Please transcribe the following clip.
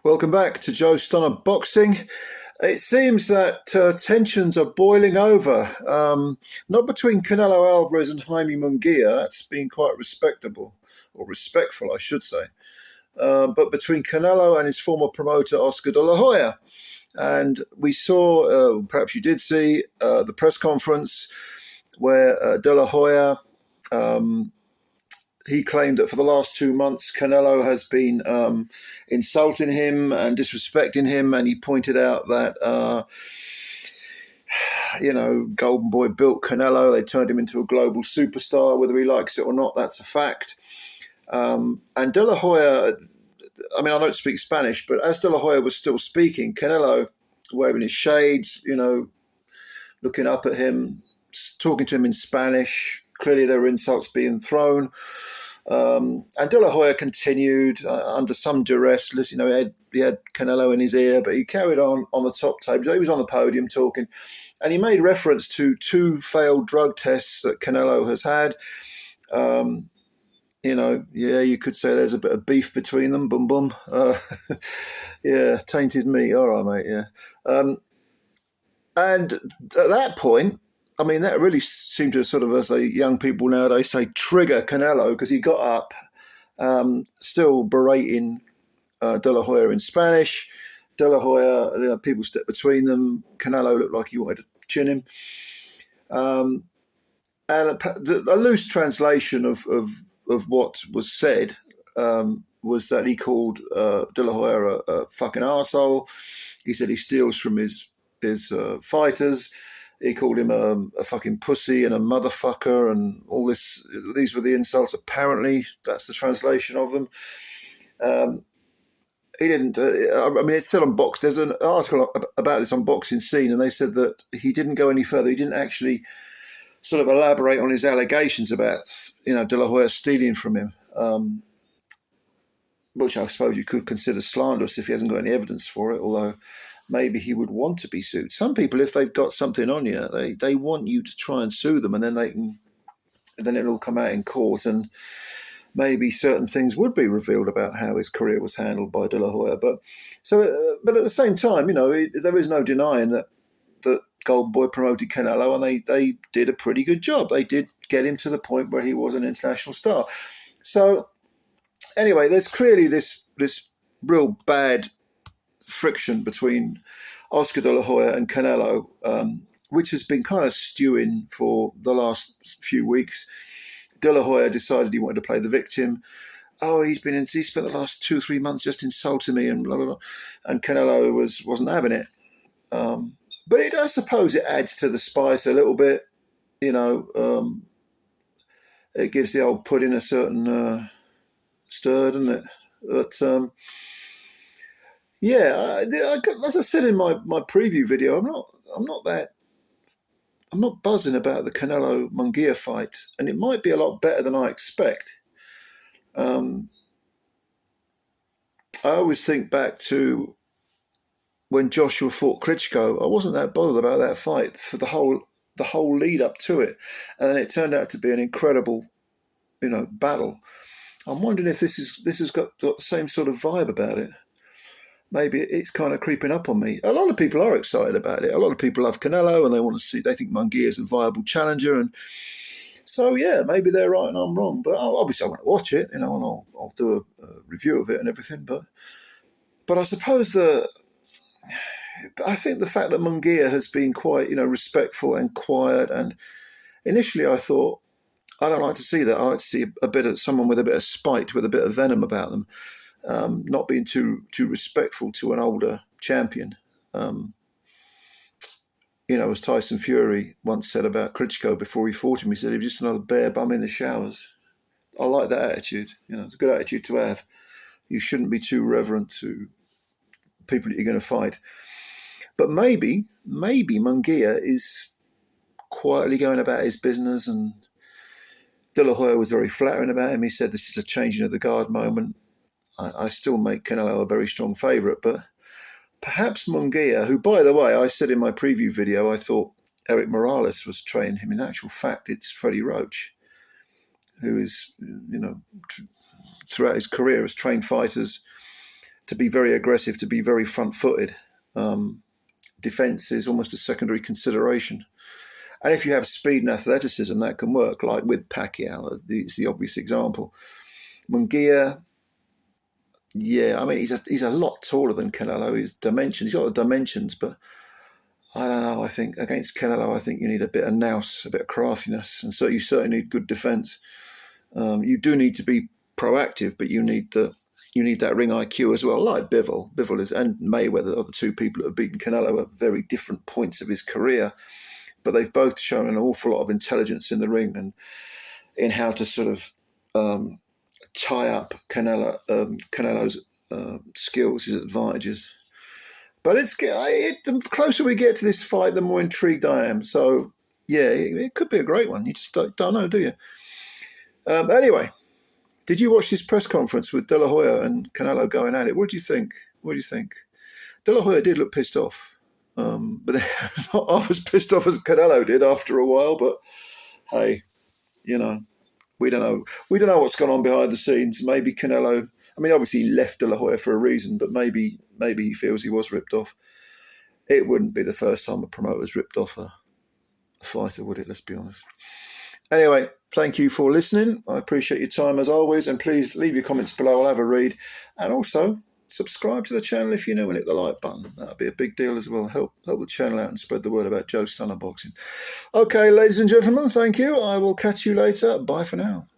Welcome back to Joe Stunner Boxing. It seems that tensions are boiling over, not between Canelo Alvarez and Jaime Munguia, that's been quite respectable, or respectful, I should say, but between Canelo and his former promoter, Oscar de la Hoya. And we saw, perhaps you did see, the press conference where de la Hoya, he claimed that for the last 2 months, Canelo has been insulting him and disrespecting him. And he pointed out that, Golden Boy built Canelo. They turned him into a global superstar. Whether he likes it or not, that's a fact. And De La Hoya, I don't speak Spanish, but as De La Hoya was still speaking, Canelo, wearing his shades, looking up at him, talking to him in Spanish. Clearly, there were insults being thrown. And De La Hoya continued under some duress. He had Canelo in his ear, but he carried on the top table. He was on the podium talking. And he made reference to 2 failed drug tests that Canelo has had. You could say there's a bit of beef between them. Boom, boom. Tainted meat. All right, mate, yeah. And at that point, that really seemed to sort of, as young people nowadays say, trigger Canelo, because he got up, still berating De La Hoya in Spanish. De La Hoya, people stepped between them. Canelo looked like he wanted to chin him. And a loose translation of what was said was that he called De La Hoya a fucking arsehole. He said he steals from his fighters. He called him a fucking pussy and a motherfucker and all this. These were the insults, apparently. That's the translation of them. He didn't, it's still on Box. There's an article about this on Boxing Scene, and they said that he didn't go any further. He didn't actually sort of elaborate on his allegations about, De La Hoya stealing from him, which I suppose you could consider slanderous if he hasn't got any evidence for it, although maybe he would want to be sued. Some people, if they've got something on you, they want you to try and sue them, and then it'll come out in court, and maybe certain things would be revealed about how his career was handled by De La Hoya. But at the same time, there is no denying that Golden Boy promoted Canelo, and they did a pretty good job. They did get him to the point where he was an international star. So anyway, there's clearly this real bad friction between Oscar de la Hoya and Canelo, which has been kind of stewing for the last few weeks. De La Hoya decided he wanted to play the victim. Oh, he spent the last 2-3 months just insulting me and blah, blah, blah. And Canelo wasn't having it. But I suppose it adds to the spice a little bit. It gives the old pudding a certain stir, doesn't it? But as I said in my preview video, I'm not buzzing about the Canelo Munguia fight, and it might be a lot better than I expect. I always think back to when Joshua fought Klitschko. I wasn't that bothered about that fight for the whole lead up to it, and then it turned out to be an incredible, battle. I'm wondering if this has got the same sort of vibe about it. Maybe it's kind of creeping up on me. A lot of people are excited about it. A lot of people love Canelo and they think Munguia is a viable challenger. And so, maybe they're right and I'm wrong. But obviously I want to watch it, and I'll do a review of it and everything. But I suppose I think the fact that Munguia has been quite, respectful and quiet. And initially I thought, I don't like to see that. I like to see a bit of someone with a bit of spite, with a bit of venom about them. Not being too respectful to an older champion. As Tyson Fury once said about Klitschko before he fought him, he said he was just another bare bum in the showers. I like that attitude. It's a good attitude to have. You shouldn't be too reverent to people that you're going to fight. But maybe Munguia is quietly going about his business, and De La Hoya was very flattering about him. He said this is a changing of the guard moment. I still make Canelo a very strong favourite, but perhaps Munguia, who, by the way, I said in my preview video, I thought Eric Morales was training him. In actual fact, it's Freddie Roach, who is, throughout his career has trained fighters to be very aggressive, to be very front-footed. Defense is almost a secondary consideration. And if you have speed and athleticism, that can work, like with Pacquiao. It's the obvious example. Munguia, yeah, I mean, he's a lot taller than Canelo. He's got the dimensions, but I don't know. I think against Canelo, I think you need a bit of nous, a bit of craftiness, and so you certainly need good defense. You do need to be proactive, but you need that ring IQ as well. Like Bivol is, and Mayweather are the two people that have beaten Canelo at very different points of his career, but they've both shown an awful lot of intelligence in the ring and in how to sort of tie up Canelo's skills, his advantages. But the closer we get to this fight, the more intrigued I am. So, yeah, it could be a great one. You just don't know, do you? Anyway, did you watch this press conference with De La Hoya and Canelo going at it? What do you think? De La Hoya did look pissed off. But not half as pissed off as Canelo did after a while. But, hey, we don't know. We don't know what's gone on behind the scenes. Maybe Canelo... I mean, obviously he left De La Hoya for a reason, but maybe he feels he was ripped off. It wouldn't be the first time a promoter's ripped off a fighter, would it? Let's be honest. Anyway, thank you for listening. I appreciate your time as always, and please leave your comments below. I'll have a read. And also, subscribe to the channel if you're new and hit the like button. That'd be a big deal as well. Help the channel out and spread the word about Joe Stunner Boxing. Okay, ladies and gentlemen, thank you. I will catch you later. Bye for now.